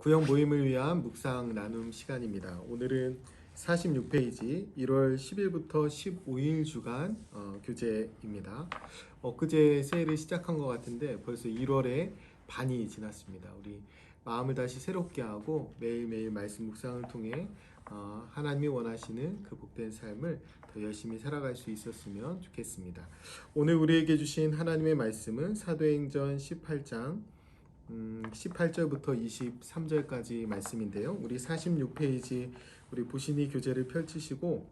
구역 모임을 위한 묵상 나눔 시간입니다. 오늘은 46페이지 1월 10일부터 15일 주간 교재입니다. 엊그제 세일을 시작한 것 같은데 벌써 1월에 반이 지났습니다. 우리 마음을 다시 새롭게 하고 매일매일 말씀 묵상을 통해 하나님이 원하시는 그 복된 삶을 더 열심히 살아갈 수 있었으면 좋겠습니다. 오늘 우리에게 주신 하나님의 말씀은 사도행전 18장 18절부터 23절까지 말씀인데요. 우리 46페이지 우리 보시니 교재를 펼치시고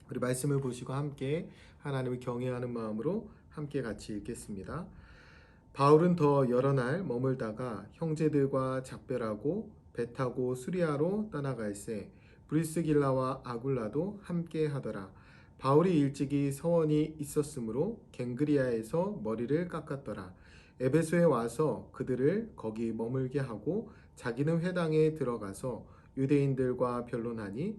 우리 말씀을 보시고 함께 하나님을 경외하는 마음으로 함께 같이 읽겠습니다. 바울은 더 여러 날 머물다가 형제들과 작별하고 배 타고 수리아로 떠나갈새 브리스길라와 아굴라도 함께 하더라. 바울이 일찍이 서원이 있었으므로 갱그리아에서 머리를 깎았더라. 에베소에 와서 그들을 거기 머물게 하고 자기는 회당에 들어가서 유대인들과 변론하니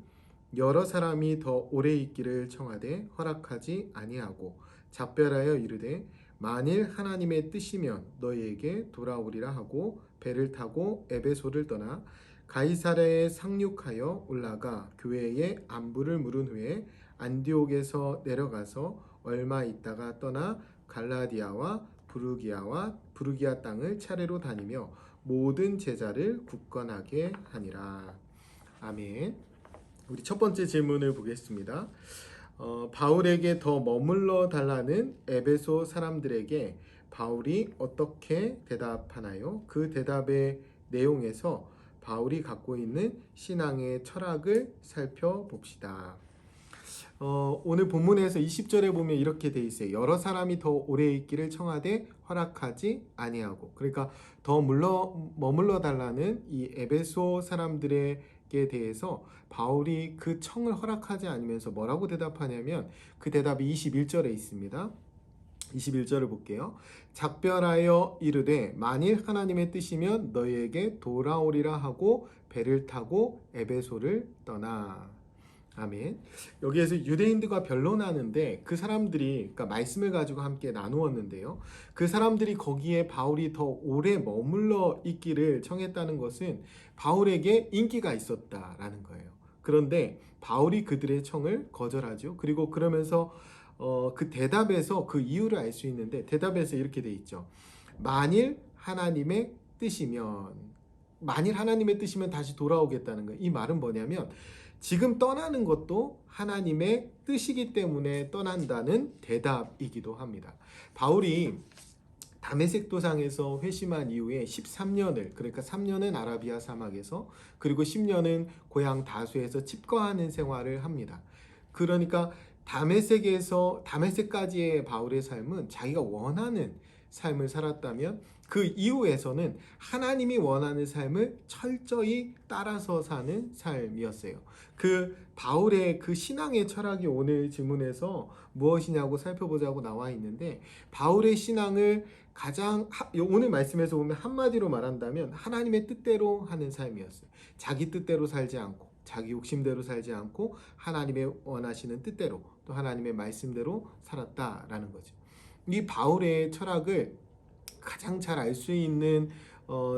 여러 사람이 더 오래 있기를 청하되 허락하지 아니하고 작별하여 이르되 만일 하나님의 뜻이면 너희에게 돌아오리라 하고 배를 타고 에베소를 떠나 가이사랴에 상륙하여 올라가 교회에 안부를 물은 후에 안디옥에서 내려가서 얼마 있다가 떠나 갈라디아와 부르기아 땅을 차례로 다니며 모든 제자를 굳건하게 하니라. 아멘. 우리 첫 번째 질문을 보겠습니다. 바울에게 더 머물러 달라는 에베소 사람들에게 바울이 어떻게 대답하나요? 그 대답의 내용에서 바울이 갖고 있는 신앙의 철학을 살펴봅시다. 오늘 본문에서 20절에 보면 이렇게 돼 있어요. 여러 사람이 더 오래 있기를 청하되 허락하지 아니하고. 그러니까 더 머물러 달라는 이 에베소 사람들에게 대해서 바울이 그 청을 허락하지 않으면서 뭐라고 대답하냐면 그 대답이 21절에 있습니다. 21절을 볼게요. 작별하여 이르되 만일 하나님의 뜻이면 너희에게 돌아오리라 하고 배를 타고 에베소를 떠나. 아멘. 여기에서 유대인들과 변론하는데 그 사람들이 그러니까 말씀을 가지고 함께 나누었는데요. 그 사람들이 거기에 바울이 더 오래 머물러 있기를 청했다는 것은 바울에게 인기가 있었다라는 거예요. 그런데 바울이 그들의 청을 거절하죠. 그리고 그러면서 그 대답에서 그 이유를 알 수 있는데 대답에서 이렇게 돼 있죠. 만일 하나님의 뜻이면 다시 돌아오겠다는 거예요. 이 말은 뭐냐면 지금 떠나는 것도 하나님의 뜻이기 때문에 떠난다는 대답이기도 합니다. 바울이 다메섹 도상에서 회심한 이후에 13년을 그러니까 3년은 아라비아 사막에서 그리고 10년은 고향 다수에서 칩거하는 생활을 합니다. 그러니까 다메섹까지의 바울의 삶은 자기가 원하는 삶을 살았다면 그 이후에서는 하나님이 원하는 삶을 철저히 따라서 사는 삶이었어요. 그 바울의 그 신앙의 철학이 오늘 질문에서 무엇이냐고 살펴보자고 나와 있는데 바울의 신앙을 오늘 말씀에서 보면 한마디로 말한다면 하나님의 뜻대로 하는 삶이었어요. 자기 뜻대로 살지 않고 자기 욕심대로 살지 않고 하나님의 원하시는 뜻대로 또 하나님의 말씀대로 살았다라는 거죠. 이 바울의 철학을 가장 잘 알 수 있는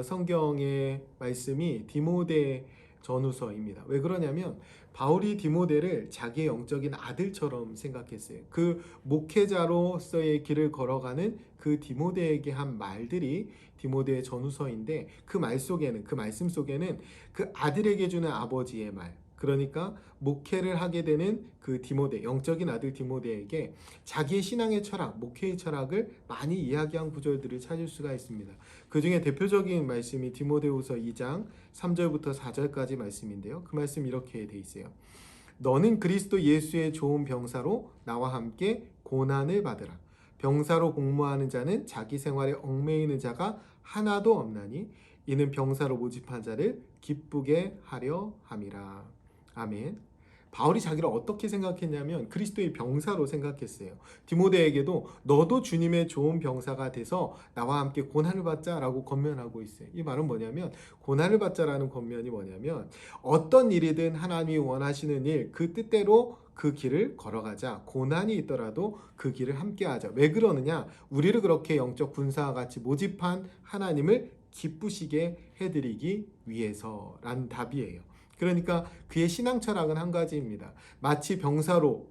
성경의 말씀이 디모데 전후서입니다. 왜 그러냐면 바울이 디모데를 자기의 영적인 아들처럼 생각했어요. 그 목회자로서의 길을 걸어가는 그 디모데에게 한 말들이 디모데의 전후서인데 그 말씀 속에는 그 아들에게 주는 아버지의 말, 그러니까 목회를 하게 되는 그 디모데, 영적인 아들 디모데에게 자기의 신앙의 철학, 목회의 철학을 많이 이야기한 구절들을 찾을 수가 있습니다. 그 중에 대표적인 말씀이 디모데후서 2장 3절부터 4절까지 말씀인데요. 그 말씀 이렇게 돼 있어요. 너는 그리스도 예수의 좋은 병사로 나와 함께 고난을 받으라. 병사로 공모하는 자는 자기 생활에 얽매이는 자가 하나도 없나니 이는 병사로 모집한 자를 기쁘게 하려 함이라. 아멘. 바울이 자기를 어떻게 생각했냐면 그리스도의 병사로 생각했어요. 디모데에게도 너도 주님의 좋은 병사가 돼서 나와 함께 고난을 받자라고 권면하고 있어요. 이 말은 뭐냐면 고난을 받자라는 권면이 뭐냐면 어떤 일이든 하나님이 원하시는 일, 그 뜻대로 그 길을 걸어가자. 고난이 있더라도 그 길을 함께 하자. 왜 그러느냐? 우리를 그렇게 영적 군사와 같이 모집한 하나님을 기쁘시게 해드리기 위해서라는 답이에요. 그러니까 그의 신앙 철학은 한 가지입니다. 마치 병사로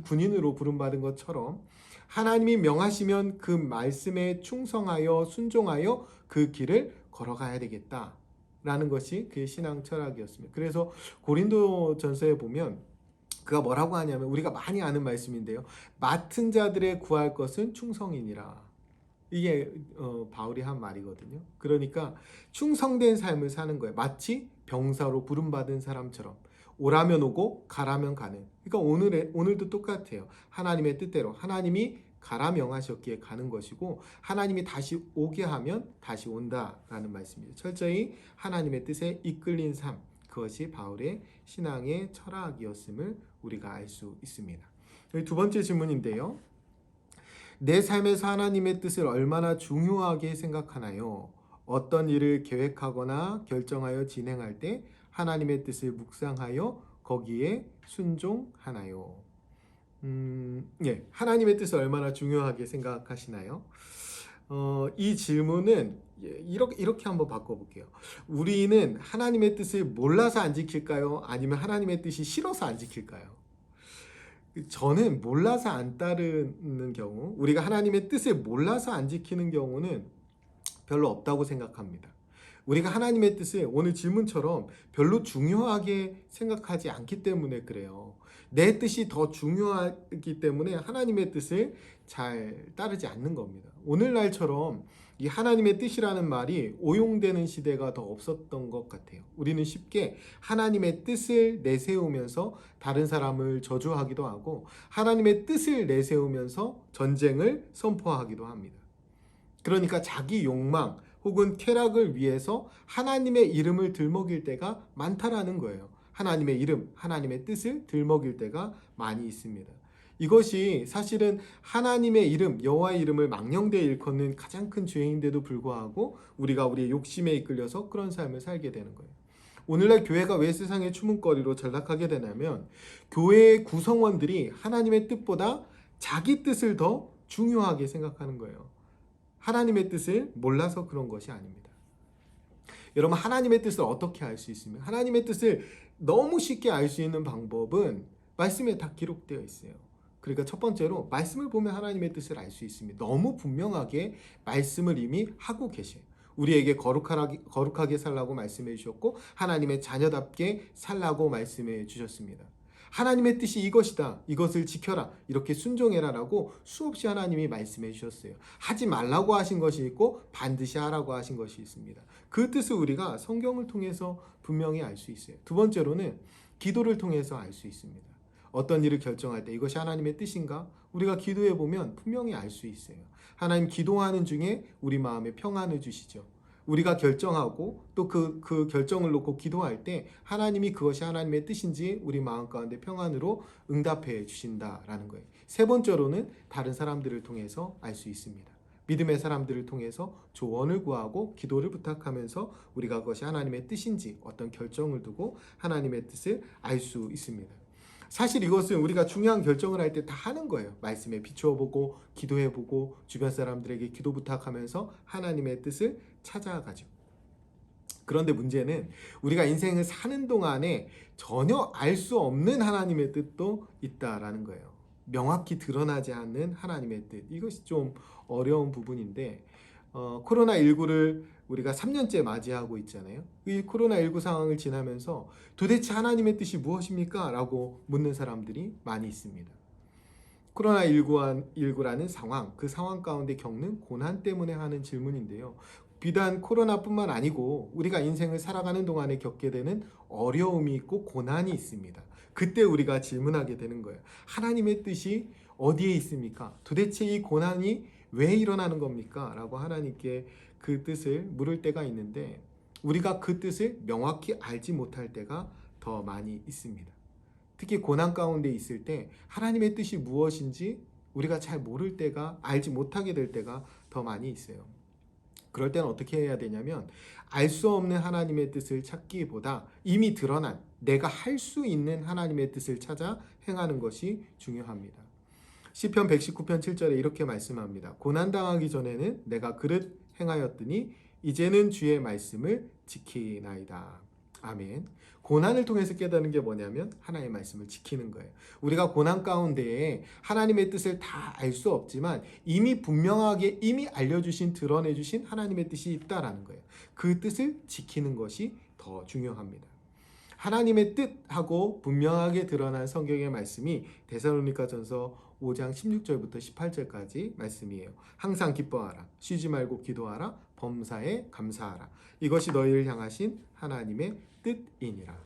군인으로 부름받은 것처럼 하나님이 명하시면 그 말씀에 충성하여 순종하여 그 길을 걸어가야 되겠다라는 것이 그의 신앙 철학이었습니다. 그래서 고린도전서에 보면 그가 뭐라고 하냐면 우리가 많이 아는 말씀인데요. 맡은 자들의 구할 것은 충성이니라. 이게 바울이 한 말이거든요. 그러니까 충성된 삶을 사는 거예요. 마치 병사로 부름받은 사람처럼 오라면 오고 가라면 가는. 그러니까 오늘도 똑같아요. 하나님의 뜻대로 하나님이 가라 명하셨기에 가는 것이고 하나님이 다시 오게 하면 다시 온다라는 말씀입니다. 철저히 하나님의 뜻에 이끌린 삶, 그것이 바울의 신앙의 철학이었음을 우리가 알 수 있습니다. 두 번째 질문인데요. 내 삶에서 하나님의 뜻을 얼마나 중요하게 생각하나요? 어떤 일을 계획하거나 결정하여 진행할 때 하나님의 뜻을 묵상하여 거기에 순종하나요? 하나님의 뜻을 얼마나 중요하게 생각하시나요? 이 질문은 이렇게 한번 바꿔볼게요. 우리는 하나님의 뜻을 몰라서 안 지킬까요? 아니면 하나님의 뜻이 싫어서 안 지킬까요? 저는 몰라서 안 따르는 경우, 우리가 하나님의 뜻을 몰라서 안 지키는 경우는 별로 없다고 생각합니다. 우리가 하나님의 뜻을 오늘 질문처럼 별로 중요하게 생각하지 않기 때문에 그래요. 내 뜻이 더 중요하기 때문에 하나님의 뜻을 잘 따르지 않는 겁니다. 오늘날처럼 이 하나님의 뜻이라는 말이 오용되는 시대가 더 없었던 것 같아요. 우리는 쉽게 하나님의 뜻을 내세우면서 다른 사람을 저주하기도 하고 하나님의 뜻을 내세우면서 전쟁을 선포하기도 합니다. 그러니까 자기 욕망 혹은 쾌락을 위해서 하나님의 이름을 들먹일 때가 많다라는 거예요. 하나님의 이름, 하나님의 뜻을 들먹일 때가 많이 있습니다. 이것이 사실은 하나님의 이름, 여호와의 이름을 망령되이 일컫는 가장 큰 죄인데도 불구하고 우리가 우리의 욕심에 이끌려서 그런 삶을 살게 되는 거예요. 오늘날 교회가 왜 세상의 추문거리로 전락하게 되냐면 교회의 구성원들이 하나님의 뜻보다 자기 뜻을 더 중요하게 생각하는 거예요. 하나님의 뜻을 몰라서 그런 것이 아닙니다. 여러분, 하나님의 뜻을 어떻게 알 수 있습니까? 하나님의 뜻을 너무 쉽게 알 수 있는 방법은 말씀에 다 기록되어 있어요. 그러니까 첫 번째로 말씀을 보면 하나님의 뜻을 알 수 있습니다. 너무 분명하게 말씀을 이미 하고 계셔요. 우리에게 거룩하게 살라고 말씀해 주셨고 하나님의 자녀답게 살라고 말씀해 주셨습니다. 하나님의 뜻이 이것이다. 이것을 지켜라. 이렇게 순종해라라고 수없이 하나님이 말씀해 주셨어요. 하지 말라고 하신 것이 있고 반드시 하라고 하신 것이 있습니다. 그 뜻을 우리가 성경을 통해서 분명히 알 수 있어요. 두 번째로는 기도를 통해서 알 수 있습니다. 어떤 일을 결정할 때 이것이 하나님의 뜻인가? 우리가 기도해 보면 분명히 알 수 있어요. 하나님 기도하는 중에 우리 마음에 평안을 주시죠. 우리가 결정하고 또 그 결정을 놓고 기도할 때 하나님이 그것이 하나님의 뜻인지 우리 마음 가운데 평안으로 응답해 주신다라는 거예요. 세 번째로는 다른 사람들을 통해서 알 수 있습니다. 믿음의 사람들을 통해서 조언을 구하고 기도를 부탁하면서 우리가 그것이 하나님의 뜻인지 어떤 결정을 두고 하나님의 뜻을 알 수 있습니다. 사실 이것은 우리가 중요한 결정을 할 때 다 하는 거예요. 말씀에 비추어보고 기도해보고 주변 사람들에게 기도 부탁하면서 하나님의 뜻을 찾아가죠. 그런데 문제는 우리가 인생을 사는 동안에 전혀 알 수 없는 하나님의 뜻도 있다라는 거예요. 명확히 드러나지 않는 하나님의 뜻. 이것이 좀 어려운 부분인데 코로나19를 우리가 3년째 맞이하고 있잖아요. 이 코로나19 상황을 지나면서 도대체 하나님의 뜻이 무엇입니까? 라고 묻는 사람들이 많이 있습니다. 코로나19라는 상황, 그 상황 가운데 겪는 고난 때문에 하는 질문인데요. 비단 코로나뿐만 아니고 우리가 인생을 살아가는 동안에 겪게 되는 어려움이 있고 고난이 있습니다. 그때 우리가 질문하게 되는 거예요. 하나님의 뜻이 어디에 있습니까? 도대체 이 고난이 왜 일어나는 겁니까? 라고 하나님께 그 뜻을 물을 때가 있는데 우리가 그 뜻을 명확히 알지 못할 때가 더 많이 있습니다. 특히 고난 가운데 있을 때 하나님의 뜻이 무엇인지 우리가 잘 모를 때가, 알지 못하게 될 때가 더 많이 있어요. 그럴 때는 어떻게 해야 되냐면 알 수 없는 하나님의 뜻을 찾기보다 이미 드러난 내가 할 수 있는 하나님의 뜻을 찾아 행하는 것이 중요합니다. 시편 119편 7절에 이렇게 말씀합니다. 고난당하기 전에는 내가 그릇 행하였더니 이제는 주의 말씀을 지키나이다. 아멘. 고난을 통해서 깨닫는 게 뭐냐면 하나님의 말씀을 지키는 거예요. 우리가 고난 가운데에 하나님의 뜻을 다 알 수 없지만 이미 분명하게 이미 알려주신 드러내주신 하나님의 뜻이 있다라는 거예요. 그 뜻을 지키는 것이 더 중요합니다. 하나님의 뜻하고 분명하게 드러난 성경의 말씀이 데살로니가전서 5장 16절부터 18절까지 말씀이에요. 항상 기뻐하라, 쉬지 말고 기도하라, 범사에 감사하라. 이것이 너희를 향하신 하나님의 뜻이니라.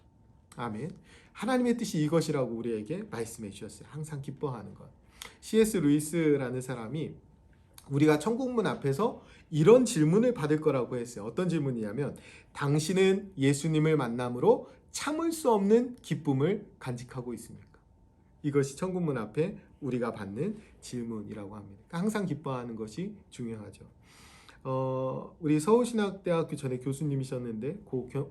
아멘. 하나님의 뜻이 이것이라고 우리에게 말씀해 주셨어요. 항상 기뻐하는 것. C.S. 루이스라는 사람이 우리가 천국문 앞에서 이런 질문을 받을 거라고 했어요. 어떤 질문이냐면 당신은 예수님을 만남으로 참을 수 없는 기쁨을 간직하고 있습니까? 이것이 천국문 앞에 우리가 받는 질문이라고 합니다. 항상 기뻐하는 것이 중요하죠. 우리 서울신학대학교 전에 교수님이셨는데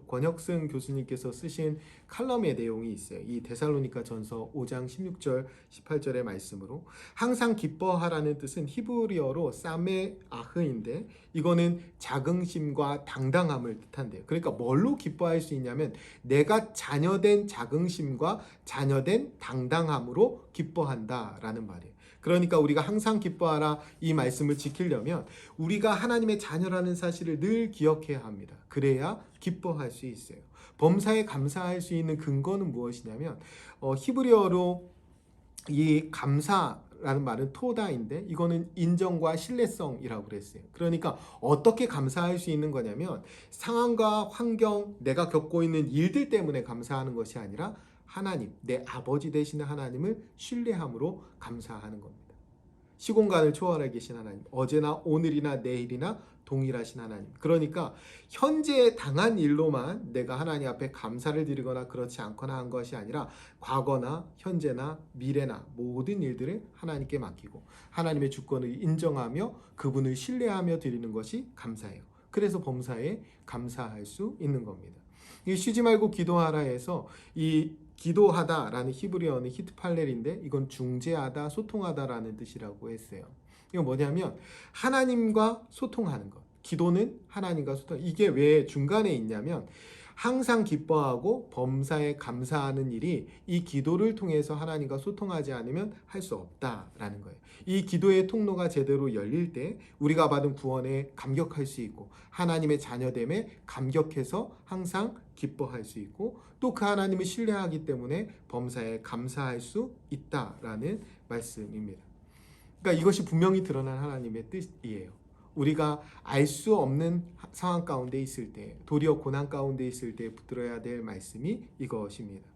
권혁승 교수님께서 쓰신 칼럼의 내용이 있어요. 이 데살로니가전서 5장 16절 18절의 말씀으로 항상 기뻐하라는 뜻은 히브리어로 사메아흐인데 이거는 자긍심과 당당함을 뜻한대요. 그러니까 뭘로 기뻐할 수 있냐면 내가 자녀된 자긍심과 자녀된 당당함으로 기뻐한다라는 말이에요. 그러니까 우리가 항상 기뻐하라 이 말씀을 지키려면 우리가 하나님의 자녀라는 사실을 늘 기억해야 합니다. 그래야 기뻐할 수 있어요. 범사에 감사할 수 있는 근거는 무엇이냐면 히브리어로 이 감사라는 말은 토다인데 이거는 인정과 신뢰성이라고 그랬어요. 그러니까 어떻게 감사할 수 있는 거냐면 상황과 환경, 내가 겪고 있는 일들 때문에 감사하는 것이 아니라 하나님, 내 아버지 되시는 하나님을 신뢰함으로 감사하는 겁니다. 시공간을 초월해 계신 하나님, 어제나 오늘이나 내일이나 동일하신 하나님. 그러니까 현재 당한 일로만 내가 하나님 앞에 감사를 드리거나 그렇지 않거나 한 것이 아니라 과거나 현재나 미래나 모든 일들을 하나님께 맡기고 하나님의 주권을 인정하며 그분을 신뢰하며 드리는 것이 감사예요. 그래서 범사에 감사할 수 있는 겁니다. 이 쉬지 말고 기도하라 해서 이 기도하다라는 히브리어는 히트팔렐인데 이건 중재하다, 소통하다라는 뜻이라고 했어요. 이건 뭐냐면 하나님과 소통하는 것. 기도는 하나님과 소통. 이게 왜 중간에 있냐면 항상 기뻐하고 범사에 감사하는 일이 이 기도를 통해서 하나님과 소통하지 않으면 할 수 없다라는 거예요. 이 기도의 통로가 제대로 열릴 때 우리가 받은 구원에 감격할 수 있고 하나님의 자녀됨에 감격해서 항상 기뻐할 수 있고 또 그 하나님을 신뢰하기 때문에 범사에 감사할 수 있다라는 말씀입니다. 그러니까 이것이 분명히 드러난 하나님의 뜻이에요. 우리가 알 수 없는 상황 가운데 있을 때, 도리어 고난 가운데 있을 때 붙들어야 될 말씀이 이것입니다.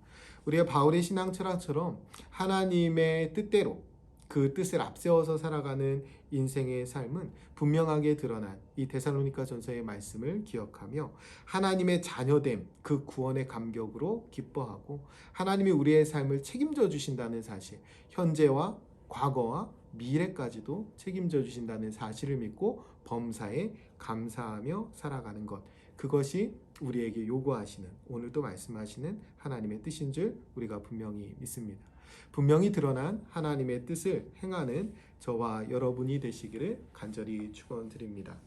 우리가 바울의 신앙 철학처럼 하나님의 뜻대로 그 뜻을 앞세워서 살아가는 인생의 삶은 분명하게 드러난 이 데살로니가전서의 말씀을 기억하며 하나님의 자녀됨, 그 구원의 감격으로 기뻐하고 하나님이 우리의 삶을 책임져 주신다는 사실, 현재와 과거와 미래까지도 책임져 주신다는 사실을 믿고 범사에 감사하며 살아가는 것, 그것이 우리에게 요구하시는, 오늘도 말씀하시는 하나님의 뜻인 줄 우리가 분명히 믿습니다. 분명히 드러난 하나님의 뜻을 행하는 저와 여러분이 되시기를 간절히 축원드립니다.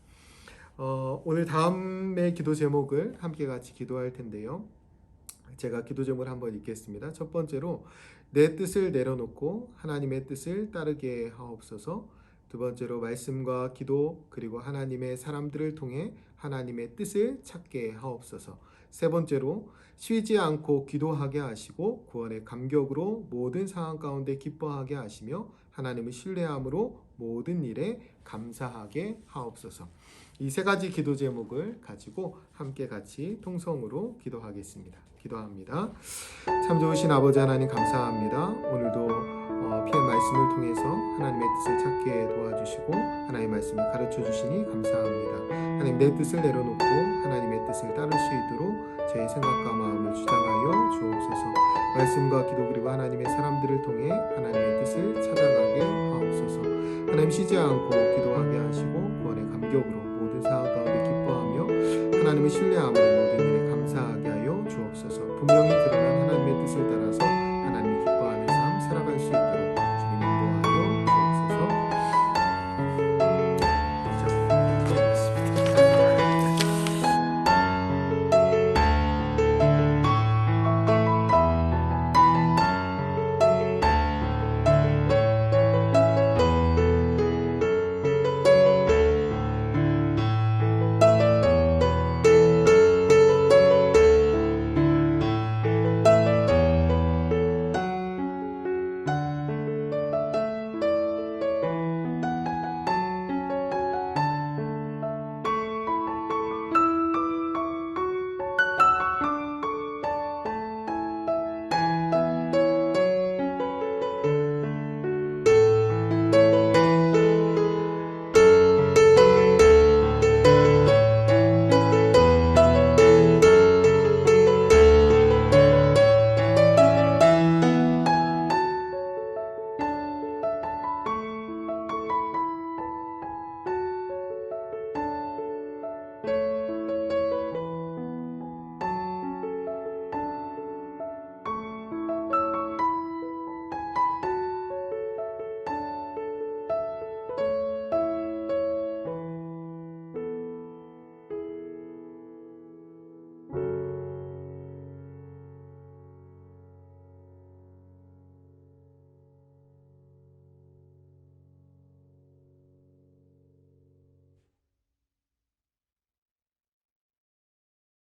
오늘 다음의 기도 제목을 함께 같이 기도할 텐데요. 제가 기도 제목을 한번 읽겠습니다. 첫 번째로 내 뜻을 내려놓고 하나님의 뜻을 따르게 하옵소서. 두 번째로 말씀과 기도 그리고 하나님의 사람들을 통해 하나님의 뜻을 찾게 하옵소서. 세 번째로 쉬지 않고 기도하게 하시고 구원의 감격으로 모든 상황 가운데 기뻐하게 하시며 하나님을 신뢰함으로 모든 일에 감사하게 하옵소서. 이 세 가지 기도 제목을 가지고 함께 같이 통성으로 기도하겠습니다. 기도합니다. 참 좋으신 아버지 하나님 감사합니다. 오늘도 피한 말씀을 통해서 하나님의 뜻을 찾게 도와주시고 하나님의 말씀을 가르쳐 주시니 감사합니다. 하나님 내 뜻을 내려놓고 하나님의 뜻을 따를 수 있도록 제 생각과 마음을 주장하여 주옵소서. 말씀과 기도 그리고 하나님의 사람들을 통해 하나님의 뜻을 찾아가게 하옵소서. 하나님 쉬지 않고 기도하게 하시고 구원의 감격으로 모든 상황 가운데 기뻐하며 하나님을 신뢰함으로 모든 일에